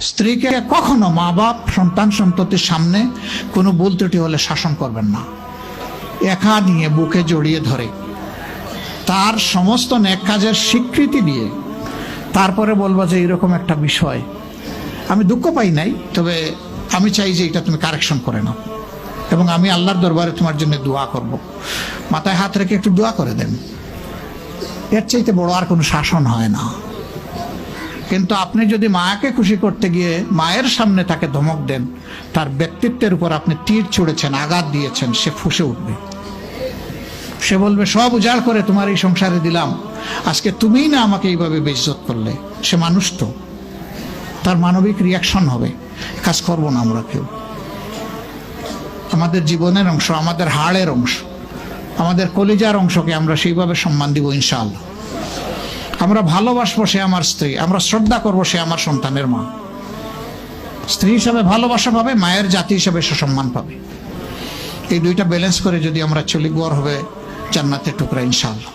স্ত্রীকে কখনো মা বাপ সন্তান সন্ততির সামনে কোনো ভুল ত্রুটি হলে শাসন করবেন না। একা নিয়ে বুকে জড়িয়ে ধরে তার সমস্ত নেক কাজের স্বীকৃতি দিয়ে তারপরে বলবো যে এরকম একটা বিষয় আমি দুঃখ পাই নাই, তবে আমি চাই যে এটা তুমি কারেকশন করে নাও এবং আমি আল্লাহর দরবারে তোমার জন্য দোয়া করব। মাথায় হাত রেখে একটু দোয়া করে দেন। এর চাইতে বড় আর কোনো শাসন হয় না। কিন্তু আপনি যদি মাকে খুশি করতে গিয়ে মায়ের সামনে তাকে ধমক দেন, তার ব্যক্তিত্বের উপর আপনি তীর ছুঁড়েছেন, আঘাত দিয়েছেন, সে ফুঁসে উঠবে। সে বলবে সব উজাড় করে তোমার এই সংসারে দিলাম, আজকে তুমিই না আমাকে এইভাবে বেইজ্জত করলে। সে মানুষ তো, তার মানবিক রিয়াকশন হবে। কাজ করবো না আমরা কেউ। আমাদের জীবনের অংশ, আমাদের হাড়ের অংশ, আমাদের কলিজার অংশকে আমরা সেইভাবে সম্মান দিব ইনশাআল্লাহ। আমরা ভালোবাসবো সে আমার স্ত্রী, আমরা শ্রদ্ধা করবো সে আমার সন্তানের মা। স্ত্রী হিসাবে ভালোবাসা পাবে, মায়ের জাতি হিসাবে সে সম্মান পাবে। এই দুইটা ব্যালেন্স করে যদি আমরা চলি, গড় হবে জান্নাতের টুকরা ইনশাআল্লাহ।